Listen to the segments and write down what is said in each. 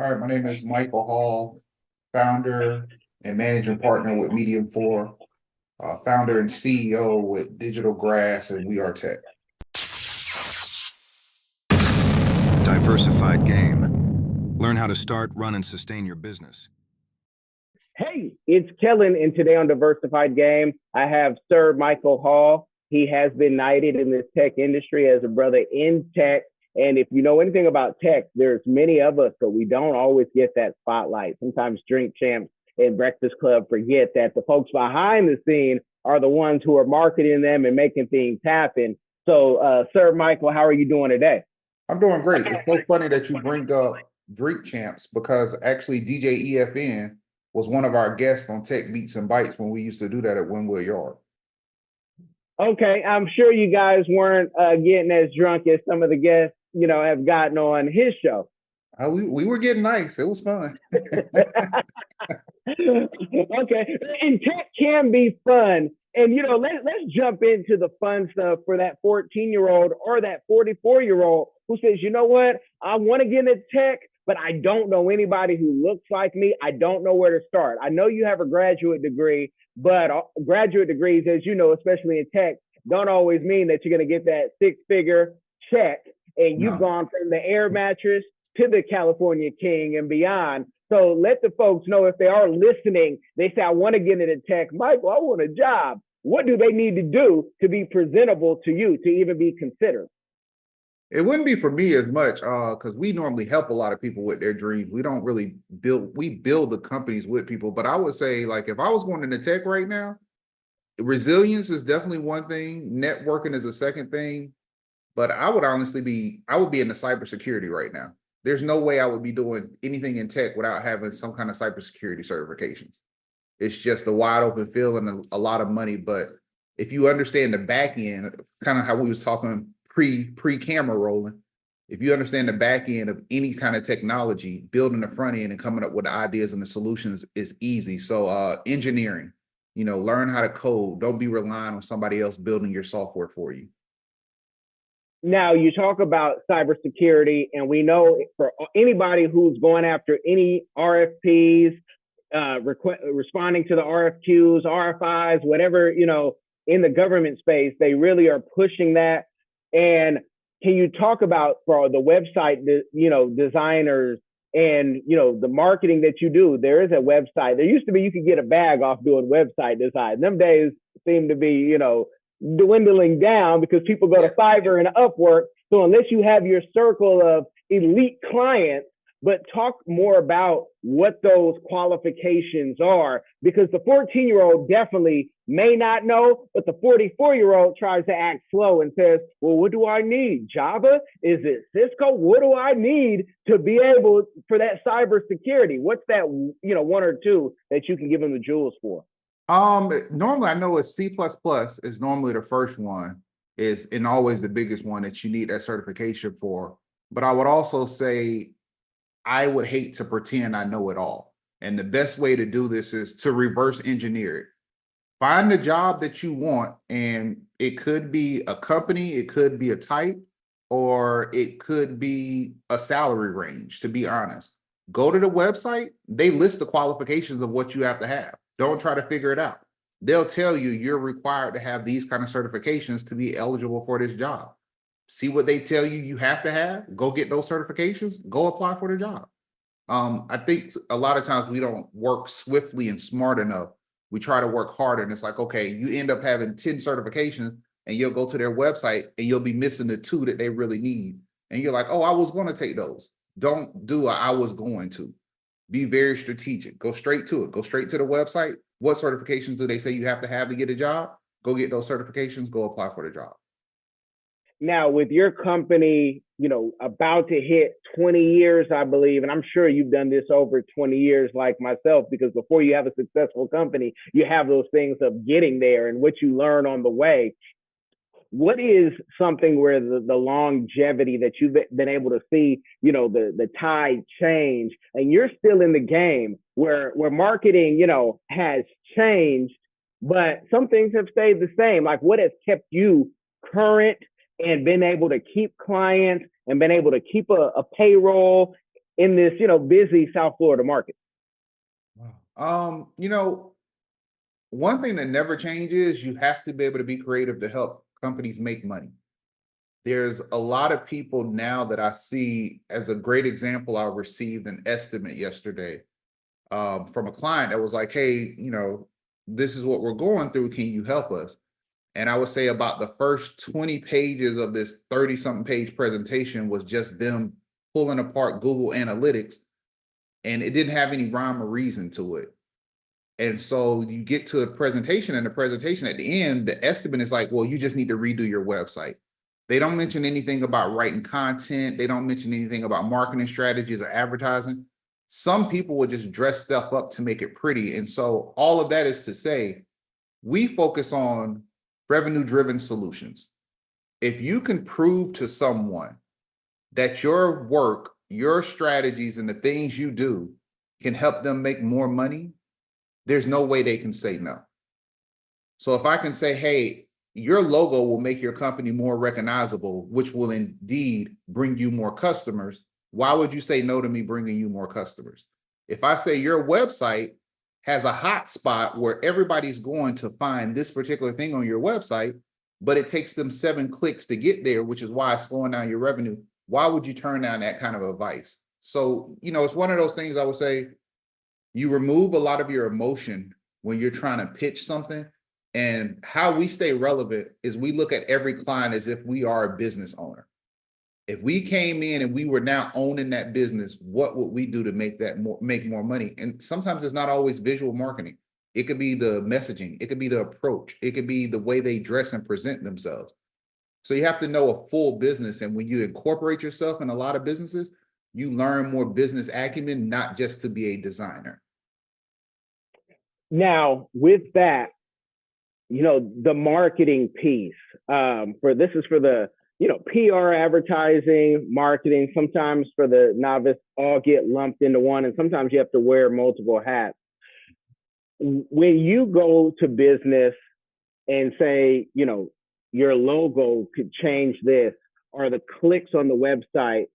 All right, my name is Michael Hall, founder and managing partner with MediumFour, founder and CEO with Digital Grass and We Are Tech. Diversified game. Learn how to start, run, and sustain your business. Hey, it's Kellen, and today on Diversified Game, I have Sir Michael Hall. He has been knighted in this tech industry as a brother in tech. And if you know anything about tech, there's many of us, but we don't always get that spotlight. Sometimes Drink Champs and Breakfast Club forget that the folks behind the scene are the ones who are marketing them and making things happen. So, Sir Michael, how are you doing today? I'm doing great. It's so funny that you bring up Drink Champs because actually DJ EFN was one of our guests on Tech Beats and Bites when we used to do that at Wynwood Yard. Okay, I'm sure you guys weren't getting as drunk as some of the guests, have gotten on his show. We were getting nice. It was fun. Okay, and tech can be fun. And, let's jump into the fun stuff for that 14-year-old or that 44-year-old who says, you know what, I want to get into tech, but I don't know anybody who looks like me. I don't know where to start. I know you have a graduate degree, but graduate degrees, as you know, especially in tech, don't always mean that you're going to get that six-figure check. And you've gone from the air mattress to the California King and beyond. So let the folks know if they are listening, they say, I want to get into tech. Michael, I want a job. What do they need to do to be presentable to you, to even be considered? It wouldn't be for me as much because we normally help a lot of people with their dreams. We don't really we build the companies with people. But I would say, like, if I was going into tech right now, resilience is definitely one thing. Networking is a second thing. But I would be in the cybersecurity right now. There's no way I would be doing anything in tech without having some kind of cybersecurity certifications. It's just a wide open field and a lot of money. But if you understand the back end, kind of how we was talking pre-camera rolling, if you understand the back end of any kind of technology, building the front end and coming up with the ideas and the solutions is easy. So engineering, learn how to code. Don't be relying on somebody else building your software for you. Now, you talk about cybersecurity, and we know for anybody who's going after any RFPs, responding to the RFQs, RFIs, whatever, in the government space, they really are pushing that. And can you talk about for the website, designers and, the marketing that you do? There is a website. There used to be, you could get a bag off doing website design. Them days seem to be, dwindling down because people go to Fiverr and Upwork. So unless you have your circle of elite clients, but talk more about what those qualifications are, because the 14-year-old definitely may not know, but the 44-year-old tries to act slow and says, well, what do I need? Java? Is it Cisco? What do I need to be able for that cybersecurity? What's that, one or two that you can give them the jewels for? Normally I know it's C++ is normally the first one and always the biggest one that you need that certification for. But I would also say I would hate to pretend I know it all. And the best way to do this is to reverse engineer it. Find the job that you want, and it could be a company, it could be a type, or it could be a salary range, to be honest. Go to the website, they list the qualifications of what you have to have. Don't try to figure it out. They'll tell you you're required to have these kind of certifications to be eligible for this job. See what they tell you have to have, go get those certifications, go apply for the job. I think a lot of times we don't work swiftly and smart enough. We try to work harder, and it's like, okay, you end up having 10 certifications and you'll go to their website and you'll be missing the 2 that they really need. And you're like, oh, I was going to take those. Don't do I was going to. Be very strategic. Go straight to it. Go straight to the website. What certifications do they say you have to get a job? Go get those certifications. Go apply for the job. Now, with your company, about to hit 20 years, I believe, and I'm sure you've done this over 20 years like myself, because before you have a successful company, you have those things of getting there and what you learn on the way. What is something where the longevity that you've been able to see, the tide change, and you're still in the game where marketing, has changed, but some things have stayed the same? Like, what has kept you current and been able to keep clients and been able to keep a payroll in this, busy South Florida market? You know, one thing that never changes, you have to be able to be creative to help companies make money. There's a lot of people now that I see as a great example. I received an estimate yesterday from a client that was like, hey, this is what we're going through. Can you help us? And I would say about the first 20 pages of this 30 something page presentation was just them pulling apart Google Analytics, and it didn't have any rhyme or reason to it. And so you get to a presentation, and the presentation at the end, the estimate is like, well, you just need to redo your website. They don't mention anything about writing content. They don't mention anything about marketing strategies or advertising. Some people will just dress stuff up to make it pretty. And so all of that is to say, we focus on revenue-driven solutions. If you can prove to someone that your work, your strategies, and the things you do can help them make more money, there's no way they can say no. So if I can say, hey, your logo will make your company more recognizable, which will indeed bring you more customers, why would you say no to me bringing you more customers? If I say your website has a hot spot where everybody's going to find this particular thing on your website, but it takes them 7 clicks to get there, which is why it's slowing down your revenue, why would you turn down that kind of advice? So, it's one of those things I would say, you remove a lot of your emotion when you're trying to pitch something. And how we stay relevant is we look at every client as if we are a business owner. If we came in and we were now owning that business, what would we do to make more money? And sometimes it's not always visual marketing. It could be the messaging. It could be the approach. It could be the way they dress and present themselves. So you have to know a full business. And when you incorporate yourself in a lot of businesses, you learn more business acumen, not just to be a designer. Now, with that, the marketing piece, this is for the, PR, advertising, marketing. Sometimes for the novice, all get lumped into one, and sometimes you have to wear multiple hats. When you go to business and say, your logo could change this, or the clicks on the website,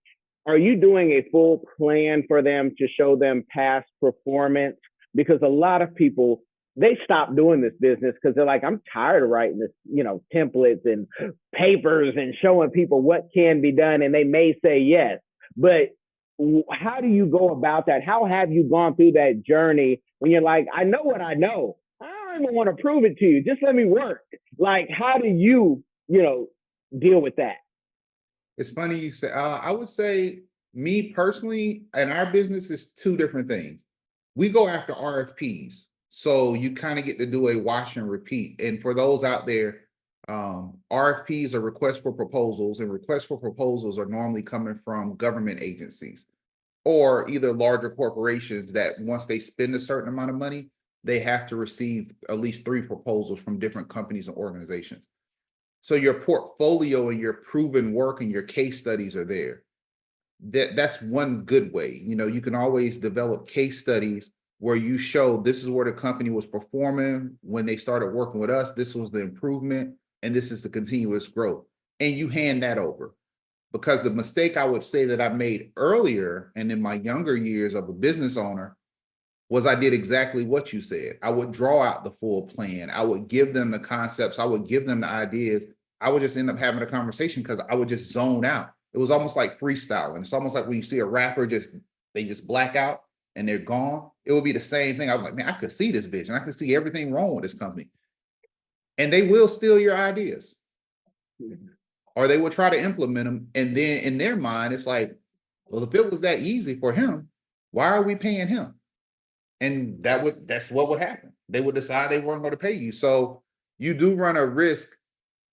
are you doing a full plan for them to show them past performance? Because a lot of people, they stop doing this business because they're like, I'm tired of writing this, templates and papers and showing people what can be done. And they may say yes, but how do you go about that? How have you gone through that journey when you're like, I know what I know. I don't even want to prove it to you. Just let me work. Like, how do you, deal with that? It's funny you say, I would say me personally, and our business is 2 different things. We go after RFPs. So you kind of get to do a wash and repeat. And for those out there, RFPs are requests for proposals, and requests for proposals are normally coming from government agencies or either larger corporations that once they spend a certain amount of money, they have to receive at least 3 proposals from different companies and organizations. So your portfolio and your proven work and your case studies are there. That's one good way. You can always develop case studies where you show this is where the company was performing when they started working with us. This was the improvement, and this is the continuous growth. And you hand that over. Because the mistake I would say that I made earlier and in my younger years of a business owner was I did exactly what you said. I would draw out the full plan. I would give them the concepts. I would give them the ideas. I would just end up having a conversation because I would just zone out. It was almost like freestyling. It's almost like when you see a rapper, they just black out and they're gone. It would be the same thing. I was like, man, I could see this vision. I could see everything wrong with this company. And they will steal your ideas. Or they will try to implement them. And then in their mind, it's like, well, if it was that easy for him, why are we paying him? And that's what would happen. They would decide they weren't going to pay you. So you do run a risk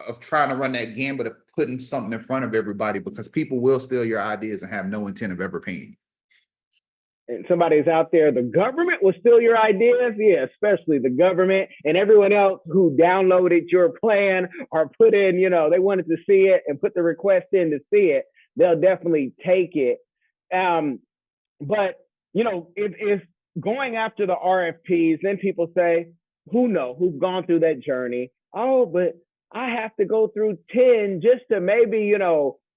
of trying to run that gambit of putting something in front of everybody, because people will steal your ideas and have no intent of ever paying. And somebody's out there, the government will steal your ideas. Yeah, especially the government and everyone else who downloaded your plan or put in, they wanted to see it and put the request in to see it. They'll definitely take it. But, if going after the RFPs, then people say, who've gone through that journey. Oh, but I have to go through 10 just to maybe,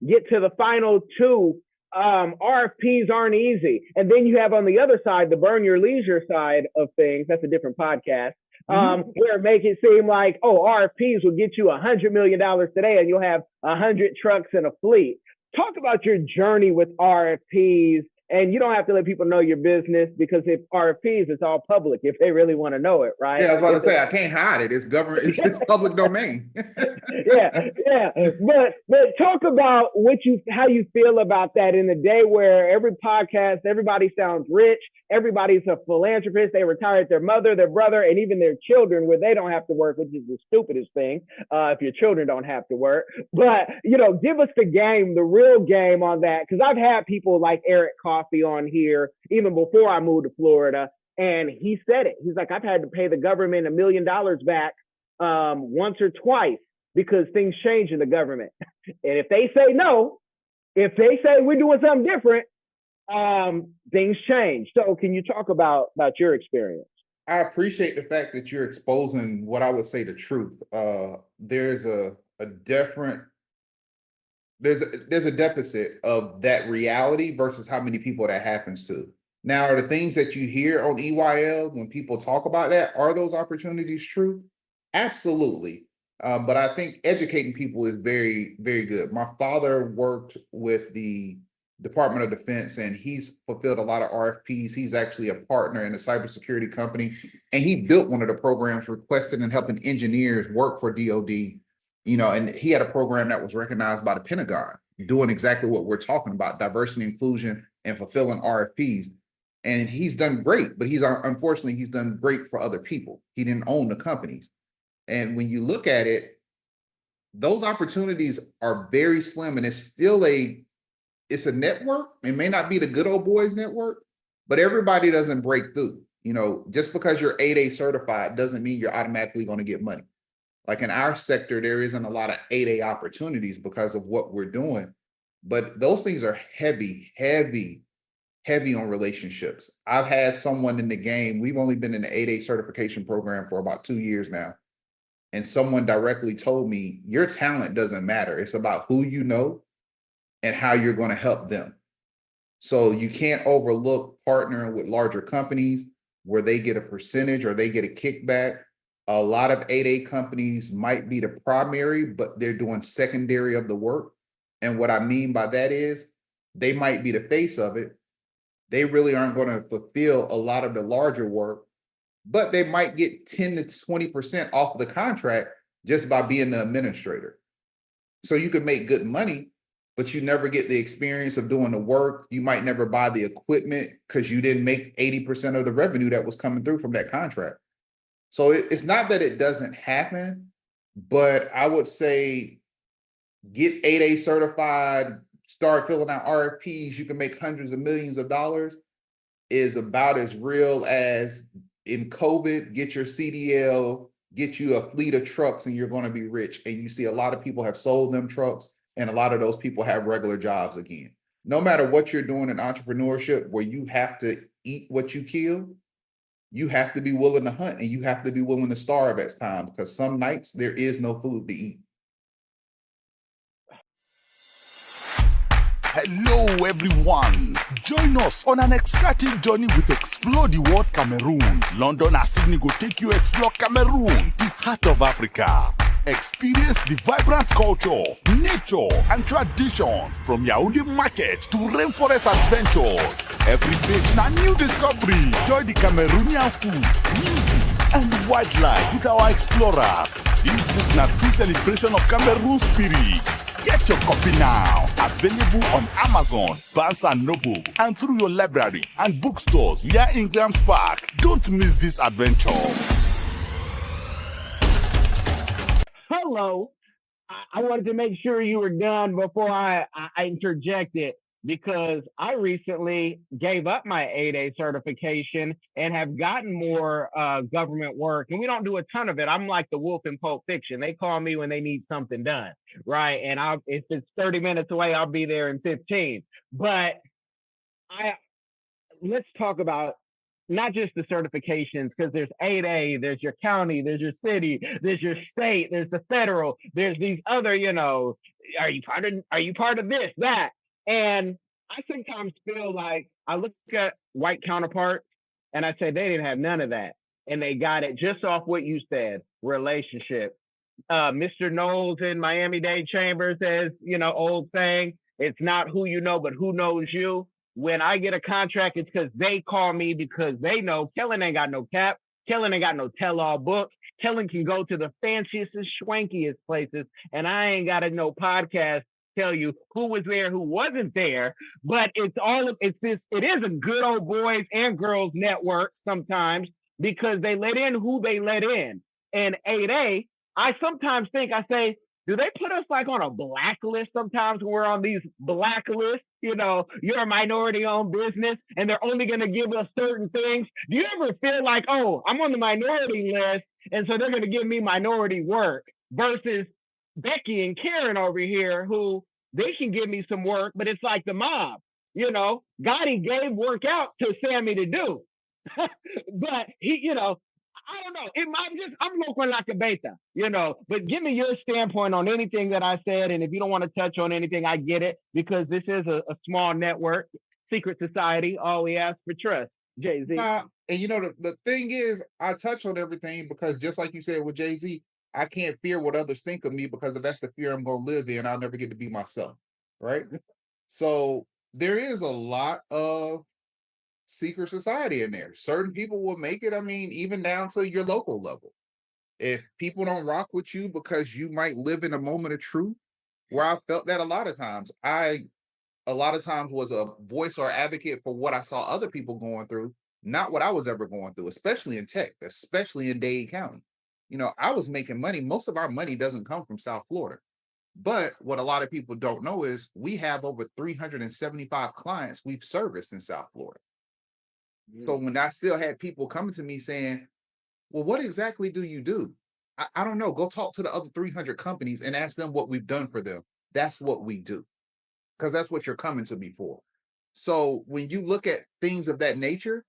get to the final 2. RFPs aren't easy. And then you have on the other side, the burn your leisure side of things. That's a different podcast. Where make it seem like, oh, RFPs will get you $100 million today and you'll have 100 trucks in a fleet. Talk about your journey with RFPs. And you don't have to let people know your business, because if RFPs, it's all public if they really want to know it, right? Yeah, I was about to say, I can't hide it. It's government, it's public domain. yeah. But talk about how you feel about that in the day where every podcast, everybody sounds rich, everybody's a philanthropist, they retired their mother, their brother, and even their children, where they don't have to work, which is the stupidest thing, if your children don't have to work. But, give us the real game on that, because I've had people like Eric Coffey on here even before I moved to Florida, and he said it. He's like, I've had to pay the government $1 million back once or twice because things change in the government. And if they say no, if they say we're doing something different, things change. So can you talk about your experience? I appreciate the fact that you're exposing what I would say the truth. There's a deficit of that reality versus how many people that happens to. Now, are the things that you hear on EYL when people talk about that, are those opportunities true? Absolutely. But I think educating people is very, very good. My father worked with the Department of Defense, and he's fulfilled a lot of RFPs. He's actually a partner in a cybersecurity company, and he built one of the programs requested and helping engineers work for DoD. And he had a program that was recognized by the Pentagon, doing exactly what we're talking about: diversity, inclusion, and fulfilling RFPs. And he's done great, but unfortunately, he's done great for other people. He didn't own the companies. And when you look at it, those opportunities are very slim, and it's a network. It may not be the good old boys network, but everybody doesn't break through. Just because you're 8A certified doesn't mean you're automatically going to get money. Like in our sector, there isn't a lot of 8A opportunities because of what we're doing, but those things are heavy on relationships. I've had someone in the game, we've only been in the 8A certification program for about 2 years now. And someone directly told me, your talent doesn't matter. It's about who you know and how you're going to help them. So you can't overlook partnering with larger companies where they get a percentage or they get a kickback. A lot of 8A companies might be the primary, but they're doing secondary of the work. And what I mean by that is they might be the face of it. They really aren't going to fulfill a lot of the larger work, but they might get 10 to 20% off of the contract just by being the administrator. So you could make good money, but you never get the experience of doing the work. You might never buy the equipment because you didn't make 80% of the revenue that was coming through from that contract. So it's not that it doesn't happen, but I would say get 8A certified, start filling out RFPs, you can make hundreds of millions of dollars, is about as real as in COVID, get your CDL, get you a fleet of trucks, and you're going to be rich. And you see a lot of people have sold them trucks, and a lot of those people have regular jobs again. No matter what you're doing in entrepreneurship, where you have to eat what you kill, you have to be willing to hunt, and you have to be willing to starve at times, because some nights there is no food to eat. Hello everyone, join us on an exciting journey with Explore the World Cameroon. London and Sydney go take you explore Cameroon, the heart of Africa. Experience the vibrant culture, nature and traditions from Yaoundé market to rainforest adventures. Every page na new discovery. Join the Cameroonian food, music and wildlife with our explorers. This book na true celebration of Cameroon spirit. Get your copy now. Available on Amazon, Barnes & Noble, and through your library and bookstores via Ingram's Park. Don't miss this adventure. Hello. I wanted to make sure you were done before I interjected, because I recently gave up my 8A certification and have gotten more government work. And we don't do a ton of it. I'm like the wolf in Pulp Fiction. They call me when they need something done, right? And if it's 30 minutes away, I'll be there in 15. But let's talk about not just the certifications, because there's 8A, there's your county, there's your city, there's your state, there's the federal, there's these other, are you part of this, that? And I sometimes feel like I look at white counterparts and I say they didn't have none of that. And they got it just off what you said, relationship. Mr. Knowles in Miami-Dade Chamber says, old saying, it's not who you know, but who knows you. When I get a contract, it's because they call me because they know Kellen ain't got no cap. Kellen ain't got no tell-all book. Kellen can go to the fanciest and schwankiest places, and I ain't got to know podcast tell you who was there, who wasn't there. But it is a good old boys and girls network sometimes because they let in who they let in. And 8A, I sometimes think, I say, do they put us like on a blacklist sometimes when we're on these blacklists? You're a minority owned business and they're only going to give us certain things. Do you ever feel like, oh, I'm on the minority list and so they're going to give me minority work versus Becky and Karen over here who they can give me some work, but it's like the mob, Gotti gave work out to Sammy to do. But he, I don't know. I'm local like a beta, but give me your standpoint on anything that I said. And if you don't want to touch on anything, I get it because this is a small network, secret society. All we ask for trust. Jay-Z. And the thing is, I touch on everything because just like you said with Jay-Z, I can't fear what others think of me because if that's the fear I'm going to live in, I'll never get to be myself. Right. So there is a lot of secret society in there. Certain people will make it. I mean, even down to your local level. If people don't rock with you because you might live in a moment of truth, where I felt that a lot of times, was a voice or advocate for what I saw other people going through, not what I was ever going through, especially in tech, especially in Dade County. I was making money. Most of our money doesn't come from South Florida. But what a lot of people don't know is we have over 375 clients we've serviced in South Florida. So when I still had people coming to me saying, well, what exactly do you do? I don't know. Go talk to the other 300 companies and ask them what we've done for them. That's what we do. Because that's what you're coming to me for. So when you look at things of that nature,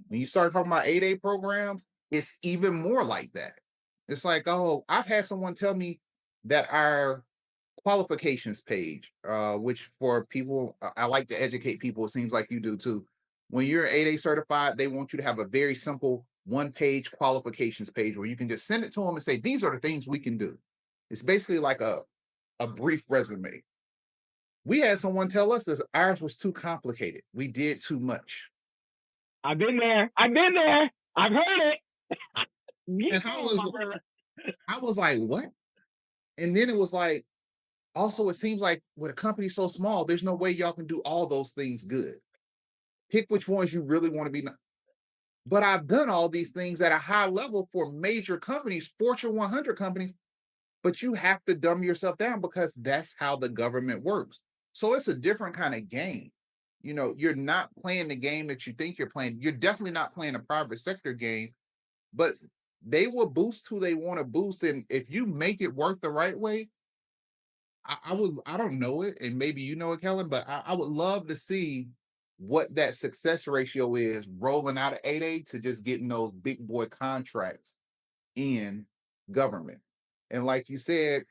when you start talking about 8A programs, it's even more like that. It's like, oh, I've had someone tell me that our qualifications page, which for people, I like to educate people. It seems like you do too. When you're 8A certified, they want you to have a very simple one-page qualifications page where you can just send it to them and say, these are the things we can do. It's basically like a brief resume. We had someone tell us that ours was too complicated. We did too much. I've been there. I've heard it. And I was like, what? And then it was like, also, it seems like with a company so small, there's no way y'all can do all those things good. Pick which ones you really want to be. But I've done all these things at a high level for major companies, Fortune 100 companies, but you have to dumb yourself down because that's how the government works. So it's a different kind of game. You're not playing the game that you think you're playing. You're definitely not playing a private sector game, but they will boost who they want to boost. And if you make it work the right way, I don't know it, and maybe you know it, Kellen, but I would love to see what that success ratio is rolling out of 8A to just getting those big boy contracts in government. And like you said,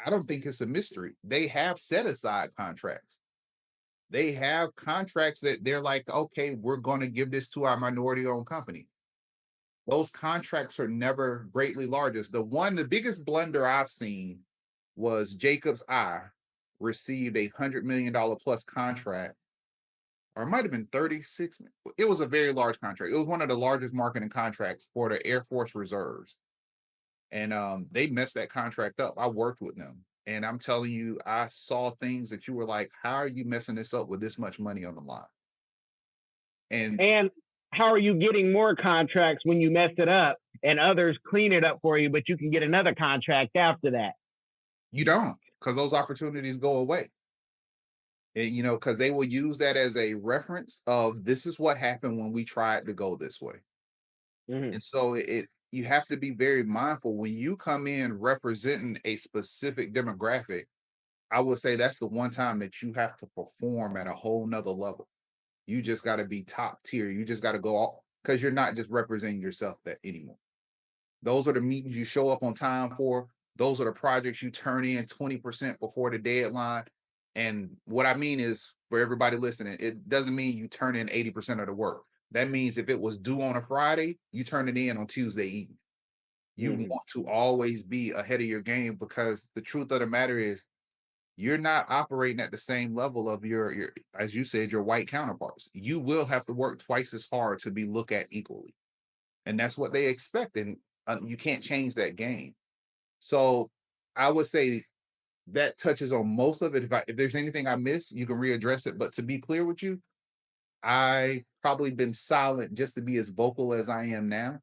I don't think it's a mystery. They have set aside contracts. They have contracts that they're like, okay, we're going to give this to our minority owned company. Those contracts are never greatly largest. The biggest blunder I've seen was Jacobs Eye received $100 million plus contract, or it might have been 36. It was a very large contract. It was one of the largest marketing contracts for the Air Force Reserves. And they messed that contract up. I worked with them. And I'm telling you, I saw things that you were like, how are you messing this up with this much money on the line? And how are you getting more contracts when you mess it up and others clean it up for you, but you can get another contract after that? You don't, because those opportunities go away. And, because they will use that as a reference of this is what happened when we tried to go this way. Mm-hmm. And so you have to be very mindful when you come in representing a specific demographic. I would say that's the one time that you have to perform at a whole nother level. You just got to be top tier. You just got to go all, because you're not just representing yourself that anymore. Those are the meetings you show up on time for. Those are the projects you turn in 20% before the deadline. And what I mean is, for everybody listening, it doesn't mean you turn in 80% of the work. That means if it was due on a Friday, you turn it in on Tuesday evening. You want to always be ahead of your game, because the truth of the matter is you're not operating at the same level of your, as you said, your white counterparts. You will have to work twice as hard to be looked at equally. And that's what they expect. And you can't change that game. So I would say that touches on most of it. If there's anything I missed, you can readdress it. But to be clear with you, I've probably been silent just to be as vocal as I am now,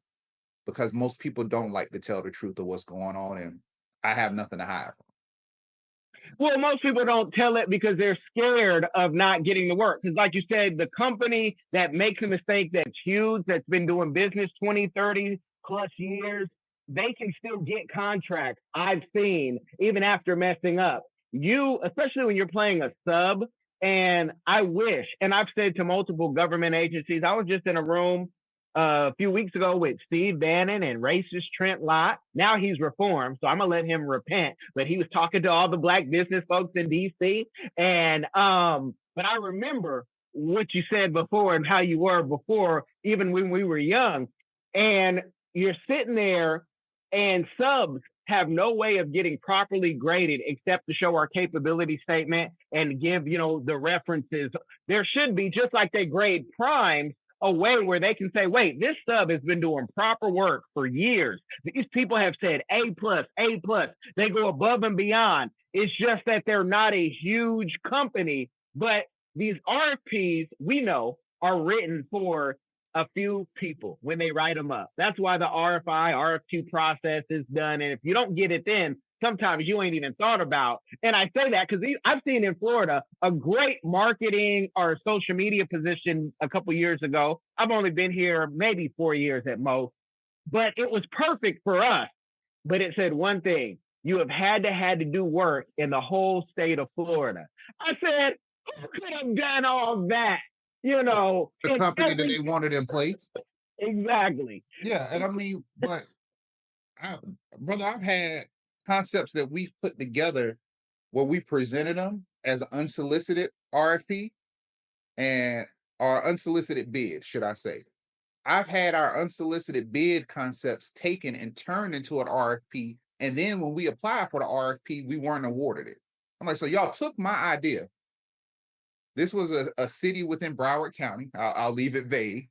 because most people don't like to tell the truth of what's going on, and I have nothing to hide from. Well, most people don't tell it because they're scared of not getting the work. Because, like you said, the company that makes a mistake that's huge, that's been doing business 20, 30 plus years, they can still get contracts. I've seen, even after messing up. You, especially when you're playing a sub, and I wish, and I've said to multiple government agencies, I was just in a room a few weeks ago with Steve Bannon and racist Trent Lott. Now he's reformed, so I'm gonna let him repent. But he was talking to all the black business folks in DC, and but I remember what you said before and how you were before, even when we were young. And you're sitting there, and subs have no way of getting properly graded except to show our capability statement and give, the references. There should be, just like they grade primes, a way where they can say, wait, this sub has been doing proper work for years. These people have said A plus, A plus. They go above and beyond. It's just that they're not a huge company, but these RFPs, we know, are written for a few people when they write them up. That's why the RFI, RFQ process is done. And if you don't get it then, sometimes you ain't even thought about. And I say that because I've seen in Florida a great marketing or social media position a couple years ago. I've only been here maybe 4 years at most, but it was perfect for us. But it said one thing: you have had to do work in the whole state of Florida. I said, who could have done all that? The company that they wanted in place. Exactly. Yeah, and I mean, but brother, I've had concepts that we put together where we presented them as an unsolicited RFP and our unsolicited bid, should I say. I've had our unsolicited bid concepts taken and turned into an RFP. And then when we applied for the RFP, we weren't awarded it. I'm like, so y'all took my idea. This was a city within Broward County. I'll leave it vague.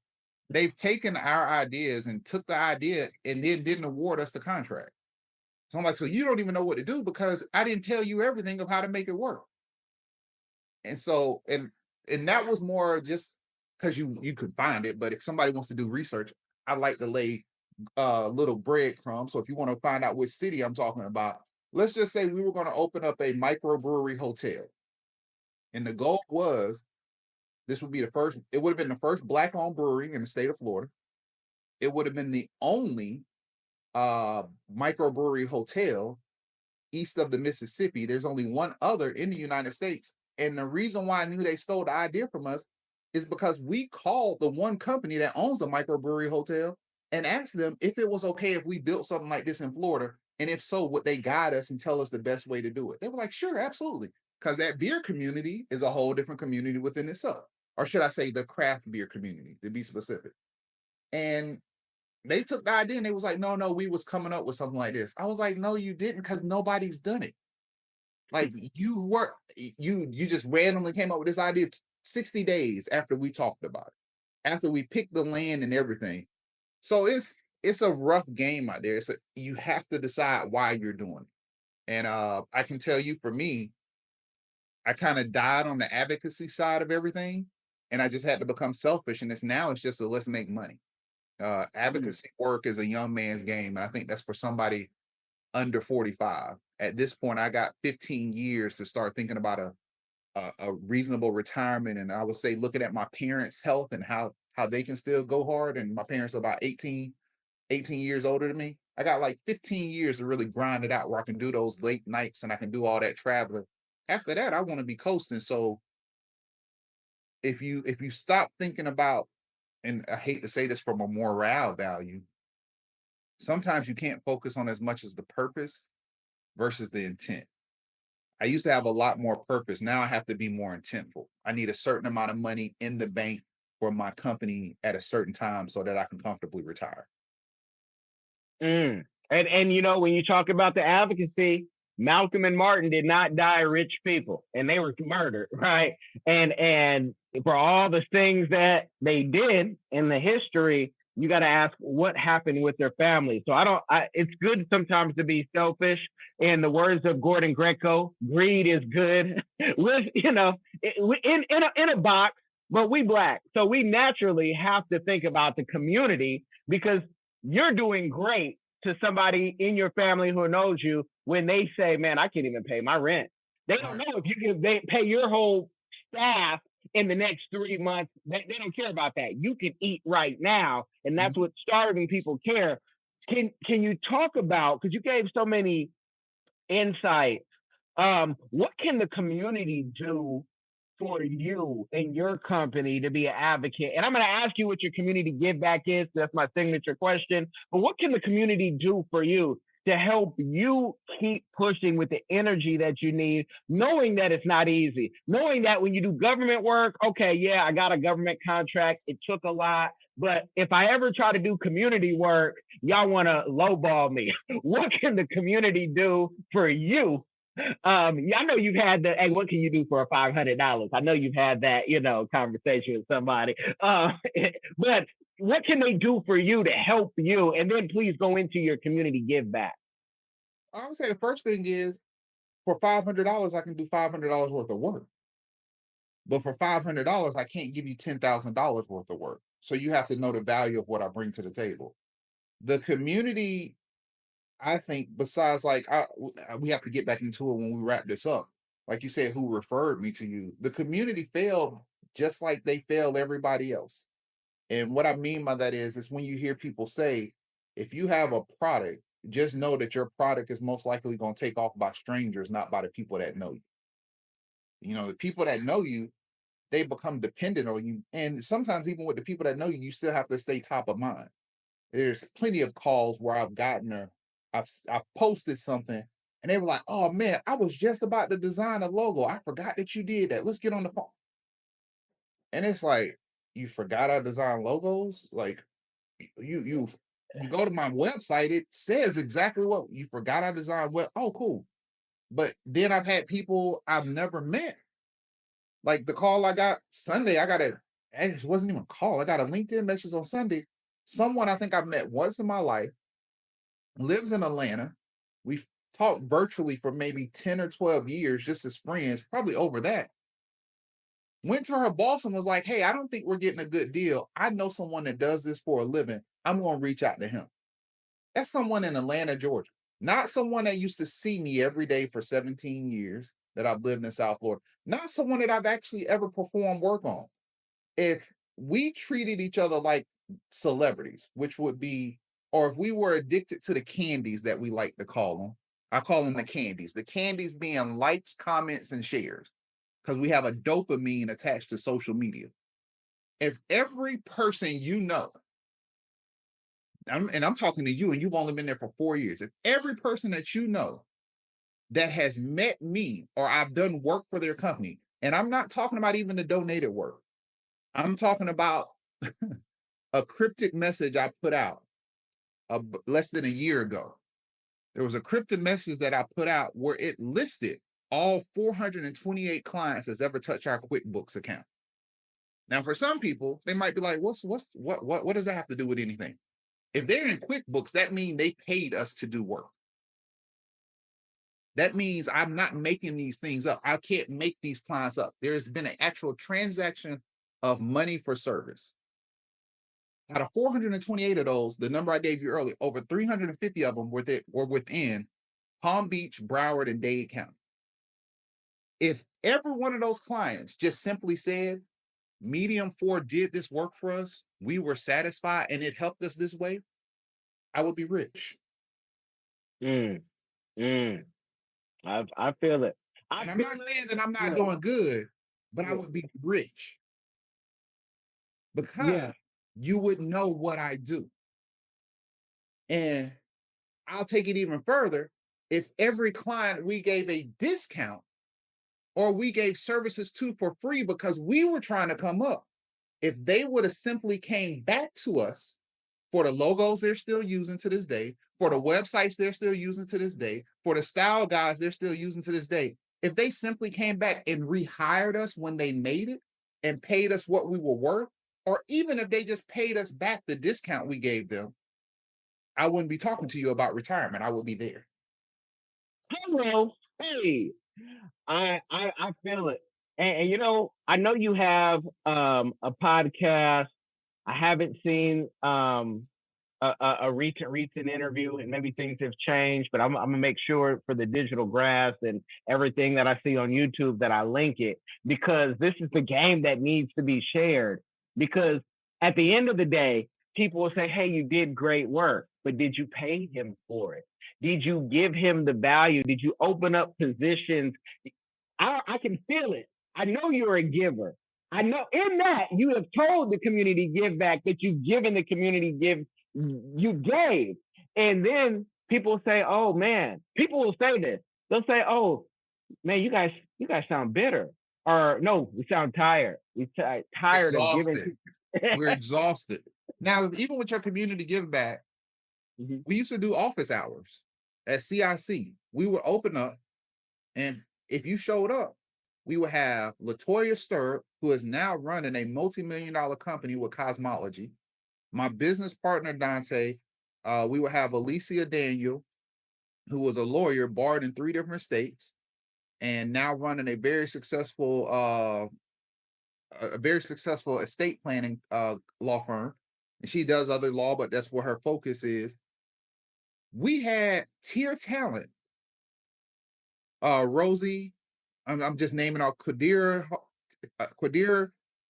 They've taken our ideas and took the idea and then didn't award us the contract. So I'm like, so you don't even know what to do because I didn't tell you everything of how to make it work. And so, and that was more just because you could find it. But if somebody wants to do research, I like to lay little breadcrumbs. So if you want to find out which city I'm talking about, let's just say we were going to open up a microbrewery hotel. And the goal was, this would be the first, it would have been the first Black-owned brewery in the state of Florida. It would have been the only microbrewery hotel east of the Mississippi. There's only one other in the United States. And the reason why I knew they stole the idea from us is because we called the one company that owns a microbrewery hotel and asked them if it was okay if we built something like this in Florida. And if so, would they guide us and tell us the best way to do it? They were like, sure, absolutely. Because that beer community is a whole different community within itself. Or should I say the craft beer community, to be specific. And they took the idea and they was like, no, we was coming up with something like this. I was like, no, you didn't, because nobody's done it. Like you just randomly came up with this idea 60 days after we talked about it, after we picked the land and everything. So it's a rough game out there. You have to decide why you're doing it. And I can tell you, for me, I kind of died on the advocacy side of everything, and I just had to become selfish. And it's just a let's make money. Advocacy work is a young man's game, and I think that's for somebody under 45. At this point, I got 15 years to start thinking about a reasonable retirement. And I would say, looking at my parents' health and how they can still go hard. And my parents are about 18 years older than me. I got like 15 years to really grind it out where I can do those late nights and I can do all that traveling. After that, I want to be coasting. So if you stop thinking about, and I hate to say this from a morale value, sometimes you can't focus on as much as the purpose versus the intent. I used to have a lot more purpose. Now I have to be more intentful. I need a certain amount of money in the bank for my company at a certain time so that I can comfortably retire. And you know, when you talk about the advocacy, Malcolm and Martin did not die rich people, and they were murdered, right? And for all the things that they did in the history, you got to ask what happened with their family. So it's good sometimes to be selfish. In the words of Gordon Greco, greed is good. With in a box, but we Black, so we naturally have to think about the community because you're doing great to somebody in your family who knows you when they say, man, I can't even pay my rent. They don't Right. know if you can pay your whole staff in the next 3 months. They don't care about that. You can eat right now. And that's what starving people care. Can you talk about, because you gave so many insights, what can the community do for you and your company to be an advocate? And I'm going to ask you what your community give back is. That's my signature question. But what can the community do for you to help you keep pushing with the energy that you need, knowing that it's not easy, knowing that when you do government work, okay, yeah, I got a government contract. It took a lot. But if I ever try to do community work, y'all want to lowball me. What can the community do for you? I know you've had the, hey, what can you do for $500? I know you've had that, conversation with somebody. But what can they do for you to help you? And then please go into your community give back. I would say the first thing is for $500, I can do $500 worth of work. But for $500, I can't give you $10,000 worth of work. So you have to know the value of what I bring to the table. The community, I think, besides we have to get back into it when we wrap this up. Like you said, who referred me to you? The community failed just like they failed everybody else. And what I mean by that is when you hear people say, if you have a product, just know that your product is most likely going to take off by strangers, not by the people that know you. The people that know you, they become dependent on you. And sometimes even with the people that know you, you still have to stay top of mind. There's plenty of calls where I've posted something and they were like, oh man, I was just about to design a logo. I forgot that you did that. Let's get on the phone. And it's like, you forgot I design logos? Like you go to my website, it says exactly what you forgot I designed. Well, oh, cool. But then I've had people I've never met. Like the call I got Sunday, it wasn't even a call. I got a LinkedIn message on Sunday. Someone I think I've met once in my life, lives in Atlanta. We've talked virtually for maybe 10 or 12 years, just as friends, probably over that. Went to her boss and was like, hey, I don't think we're getting a good deal. I know someone that does this for a living. I'm going to reach out to him. That's someone in Atlanta, Georgia, not someone that used to see me every day for 17 years that I've lived in South Florida, not someone that I've actually ever performed work on. If we treated each other like celebrities, which would be, or if we were addicted to the candies that we like to call them, I call them the candies being likes, comments, and shares, because we have a dopamine attached to social media. If every person I'm talking to you and you've only been there for 4 years, if every person that you know that has met me or I've done work for their company, and I'm not talking about even the donated work, I'm talking about a cryptic message I put out less than a year ago. There was a cryptic message that I put out where it listed all 428 clients that's ever touched our QuickBooks account. Now, for some people, they might be like, what does that have to do with anything? If they're in QuickBooks, that means they paid us to do work. That means I'm not making these things up. I can't make these clients up. There's been an actual transaction of money for service. Out of 428 of those, the number I gave you earlier, over 350 of them were within Palm Beach, Broward, and Dade County. If every one of those clients just simply said, MediumFour did this work for us, we were satisfied, and it helped us this way, I would be rich. I feel it. And I'm not saying that I'm not doing good, but I would be rich because you would know what I do. And I'll take it even further. If every client we gave a discount, or we gave services to for free because we were trying to come up. If they would have simply came back to us for the logos they're still using to this day, for the websites they're still using to this day, for the style guides they're still using to this day, if they simply came back and rehired us when they made it and paid us what we were worth, or even if they just paid us back the discount we gave them, I wouldn't be talking to you about retirement. I would be there. Hello. Hey, I feel it. And you know, I know you have a podcast. I haven't seen a recent interview, and maybe things have changed, but I'm gonna make sure for the digital grass and everything that I see on YouTube that I link it, because this is the game that needs to be shared. Because at the end of the day, people will say, "Hey, you did great work," but did you pay him for it? Did you give him the value? Did you open up positions? I can feel it. I know you're a giver. I know in that you have told the community give back, that you've given the community give, you gave. And then people say, oh man, people will say this. They'll say, oh man, you guys sound bitter. Or no, we sound tired. Tired of Exhausted. giving. We're exhausted. Now, even with your community give back, Mhm. we used to do office hours at CIC. We would open up, and if you showed up, we would have Latoya Sturp, who is now running a multi-million-dollar company with cosmology. My business partner, Dante. We would have Alicia Daniel, who was a lawyer, barred in 3 different states, and now running a very successful estate planning law firm. And she does other law, but that's where her focus is. We had tier talent. Rosie, I'm just naming out Qadira.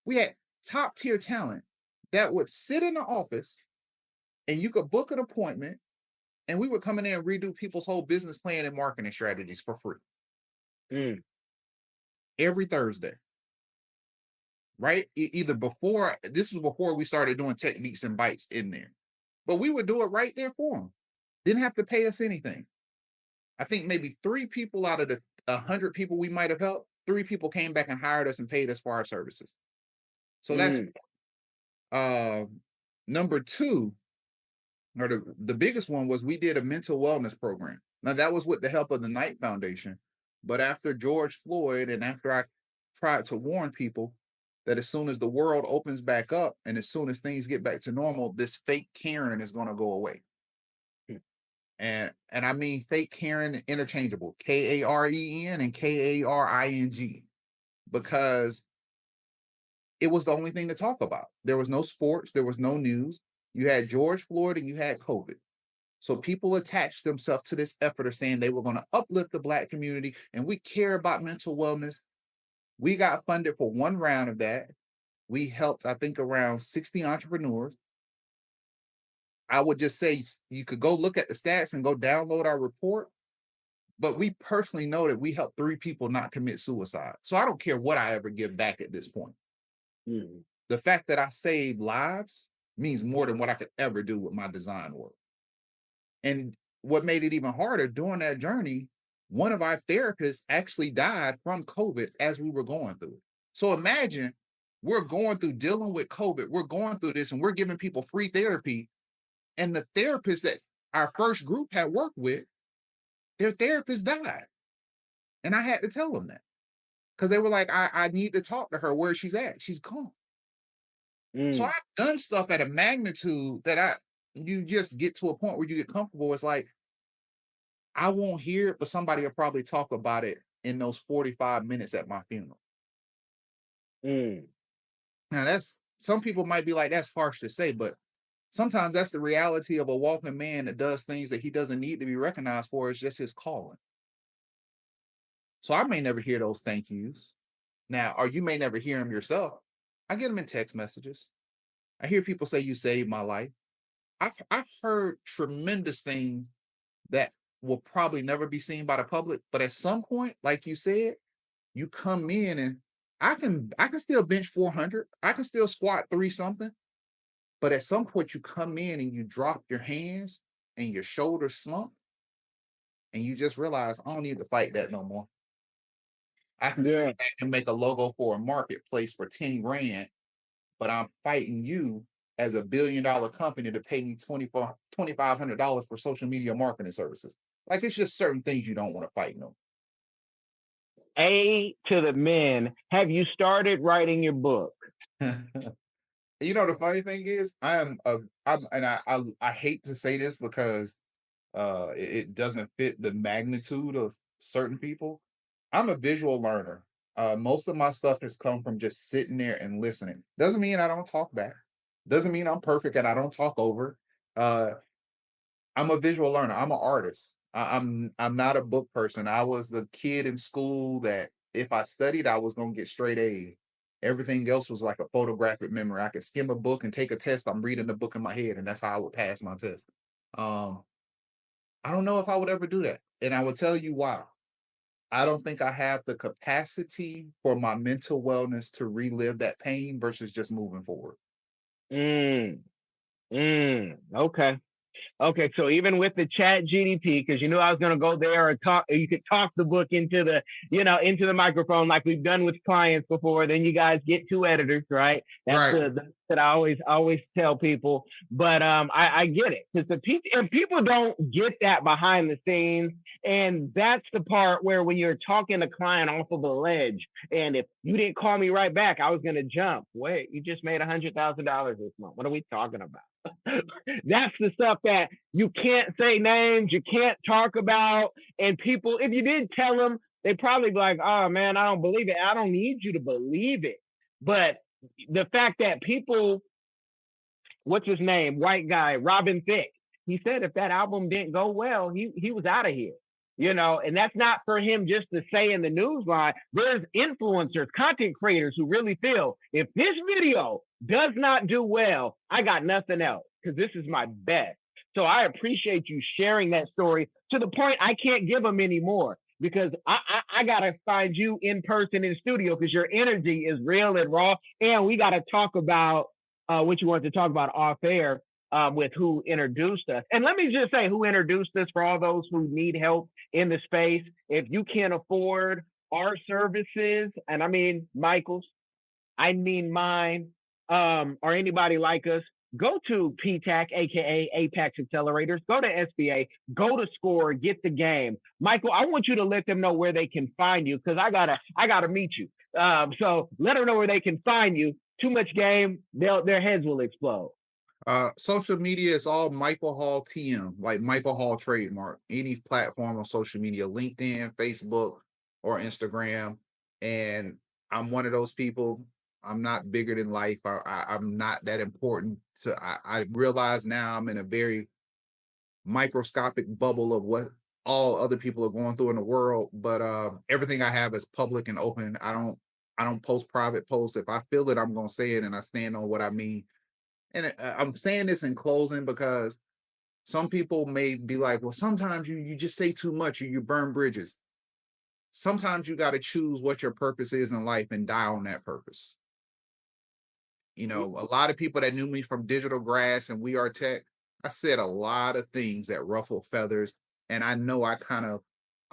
We had top tier talent that would sit in the office, and you could book an appointment, and we would come in there and redo people's whole business plan and marketing strategies for free Mm. every Thursday. Right? Either before, this was before we started doing techniques and bites in there, but we would do it right there for them. Didn't have to pay us anything. I think maybe 3 people out of the 100 people we might have helped, 3 people came back and hired us and paid us for our services. So that's number 2, or the biggest one was we did a mental wellness program. Now that was with the help of the Knight Foundation, but after George Floyd and after I tried to warn people that as soon as the world opens back up and as soon as things get back to normal, this fake Karen is going to go away. And I mean fake Karen interchangeable, Karen and Karing, because it was the only thing to talk about. There was no sports, there was no news. You had George Floyd and you had COVID. So people attached themselves to this effort of saying they were going to uplift the Black community and we care about mental wellness. We got funded for 1 round of that. We helped, I think, around 60 entrepreneurs. I would just say you could go look at the stats and go download our report. But we personally know that we helped 3 people not commit suicide. So I don't care what I ever give back at this point. Mm. The fact that I saved lives means more than what I could ever do with my design work. And what made it even harder during that journey, one of our therapists actually died from COVID as we were going through it. So imagine we're going through dealing with COVID, we're going through this, and we're giving people free therapy. And the therapist that our first group had worked with, their therapist died. And I had to tell them that because they were like, I need to talk to her where she's at. She's gone. So I've done stuff at a magnitude that you just get to a point where you get comfortable. It's like, I won't hear it, but somebody will probably talk about it in those 45 minutes at my funeral. Now that's, some people might be like, that's harsh to say, but sometimes that's the reality of a walking man that does things that he doesn't need to be recognized for. It's just his calling. So I may never hear those thank yous. Now, or you may never hear them yourself. I get them in text messages. I hear people say, you saved my life. I've heard tremendous things that will probably never be seen by the public, but at some point, like you said, you come in and I can still bench 400. I can still squat 3 something. But at some point you come in and you drop your hands and your shoulders slump and you just realize I don't need to fight that no more. I can Yeah. sit back and make a logo for a marketplace for 10 grand, but I'm fighting you as a $1 billion company to pay me $2,500 for social media marketing services. Like it's just certain things you don't want to fight no. A to the men. Have you started writing your book? You know, the funny thing is, I hate to say this because it doesn't fit the magnitude of certain people. I'm a visual learner. Most of my stuff has come from just sitting there and listening. Doesn't mean I don't talk back. Doesn't mean I'm perfect and I don't talk over. Uh, I'm a visual learner. I'm an artist. I'm not a book person. I was the kid in school that if I studied, I was gonna get straight A's. Everything else was like a photographic memory. I could skim a book and take a test. I'm reading the book in my head, and that's how I would pass my test. Um, I don't know if I would ever do that, and I will tell you why. I don't think I have the capacity for my mental wellness to relive that pain versus just moving forward. Mm, okay. Okay, so even with the chat GDP, because you knew I was going to go there or talk, you could talk the book into the, into the microphone like we've done with clients before. Then you guys get two editors, right? That's Right. that I always tell people. But I get it because and people don't get that behind the scenes, and that's the part where when you're talking to client off of a ledge, and if you didn't call me right back, I was going to jump. Wait, you just made $100,000 this month. What are we talking about? That's the stuff that you can't say names, you can't talk about. And people, if you did tell them, they probably be like, oh man, I don't believe it. I don't need you to believe it. But the fact that people, what's his name? White guy, Robin Thicke, he said if that album didn't go well, he was out of here. And that's not for him just to say in the news line. There's influencers, content creators who really feel if this video does not do well, I got nothing else because this is my best. So I appreciate you sharing that story to the point I can't give them anymore because I got to find you in person in the studio because your energy is real and raw. And we got to talk about what you want to talk about off air with who introduced us. And let me just say who introduced us for all those who need help in the space. If you can't afford our services, and I mean Michael's, I mean mine, or anybody like us, go to PTAC, aka Apex Accelerators, go to SBA, go to Score, get the game. Michael, I want you to let them know where they can find you because I gotta meet you. So let them know where they can find you. Too much game, their heads will explode. Social media is all Michael Hall TM, like Michael Hall trademark, any platform on social media, LinkedIn, Facebook, or Instagram. And I'm one of those people. I'm not bigger than life. I'm not that important. I realize now I'm in a very microscopic bubble of what all other people are going through in the world. But everything I have is public and open. I don't post private posts. If I feel it, I'm gonna say it, and I stand on what I mean. And I'm saying this in closing because some people may be like, well, sometimes you just say too much or you burn bridges. Sometimes you got to choose what your purpose is in life and die on that purpose. A lot of people that knew me from Digital Grass and We Are Tech, I said a lot of things that ruffle feathers. And I know I kind of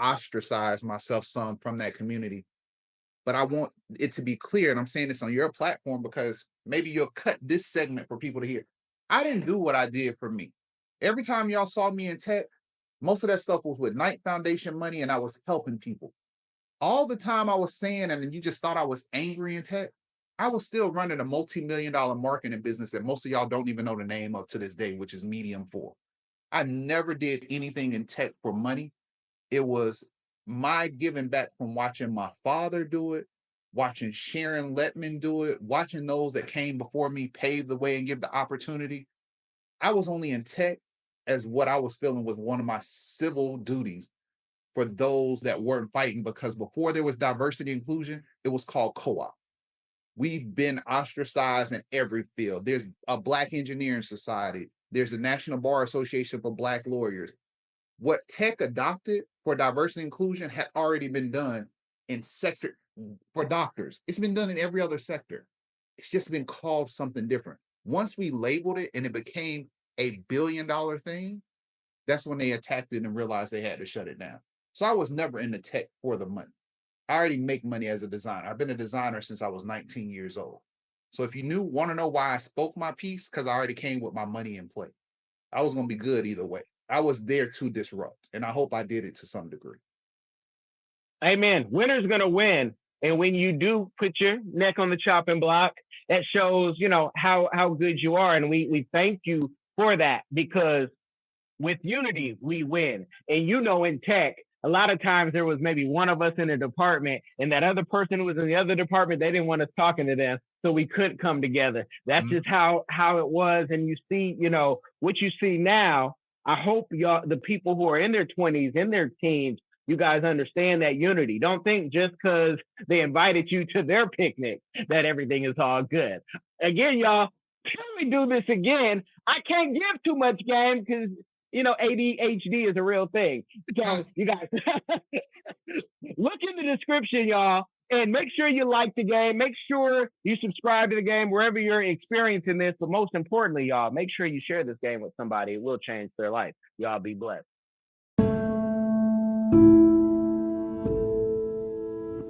ostracized myself some from that community. But I want it to be clear, and I'm saying this on your platform because maybe you'll cut this segment for people to hear. I didn't do what I did for me. Every time y'all saw me in tech, most of that stuff was with Knight Foundation money, and I was helping people. All the time I was saying, and then you just thought I was angry in tech, I was still running a multi-million-dollar marketing business that most of y'all don't even know the name of to this day, which is MediumFour. I never did anything in tech for money. It was my giving back from watching my father do it, watching Sharon Letman do it, watching those that came before me pave the way and give the opportunity. I was only in tech as what I was feeling was one of my civil duties for those that weren't fighting, because before there was diversity inclusion, it was called co-op. We've been ostracized in every field. There's a Black Engineering Society. There's the National Bar Association for Black Lawyers. What tech adopted for diversity and inclusion had already been done in sector for doctors. It's been done in every other sector. It's just been called something different. Once we labeled it and it became a $1 billion thing, that's when they attacked it and realized they had to shut it down. So I was never in the tech for the money. I already make money as a designer. I've been a designer since I was 19 years old. So if you want to know why I spoke my piece, because I already came with my money in play. I was going to be good either way. I was there to disrupt, and I hope I did it to some degree. Amen. Winner's going to win. And when you do put your neck on the chopping block, that shows, how good you are. And we thank you for that, because with unity, we win. And in tech, a lot of times there was maybe one of us in a department, and that other person who was in the other department, they didn't want us talking to them. So we couldn't come together. That's just how it was. And you see, what you see now. I hope the people who are in their 20s, in their teens, you guys understand that unity. Don't think just because they invited you to their picnic that everything is all good. Again, y'all, till we do this again, I can't give too much game because, ADHD is a real thing. So you guys look in the description, y'all, and make sure you like the game. Make sure you subscribe to the game wherever you're experiencing this. But most importantly, y'all, make sure you share this game with somebody. It will change their life. Y'all be blessed.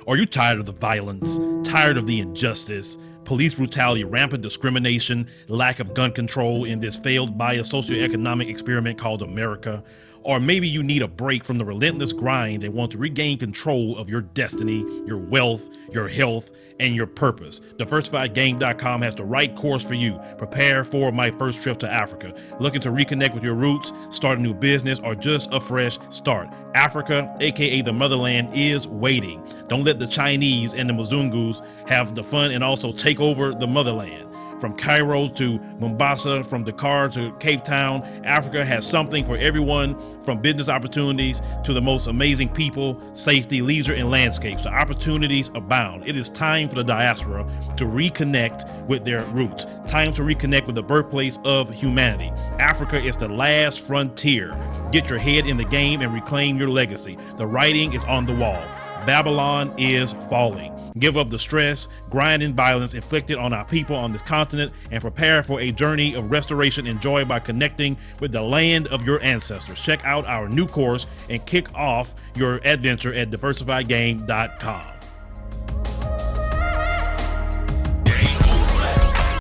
Are you tired of the violence, tired of the injustice, police brutality, rampant discrimination, lack of gun control in this failed biased socioeconomic experiment called America? Or maybe you need a break from the relentless grind and want to regain control of your destiny, your wealth, your health, and your purpose. DiversifiedGame.com has the right course for you. Prepare for my first trip to Africa. Looking to reconnect with your roots, start a new business, or just a fresh start. Africa, aka the motherland, is waiting. Don't let the Chinese and the Mzungus have the fun and also take over the motherland. From Cairo to Mombasa, from Dakar to Cape Town, Africa has something for everyone, from business opportunities to the most amazing people, safety, leisure, and landscapes. The opportunities abound. It is time for the diaspora to reconnect with their roots. Time to reconnect with the birthplace of humanity. Africa is the last frontier. Get your head in the game and reclaim your legacy. The writing is on the wall. Babylon is falling. Give up the stress, grind, and violence inflicted on our people on this continent and prepare for a journey of restoration and joy by connecting with the land of your ancestors. Check out our new course and kick off your adventure at diversifiedgame.com.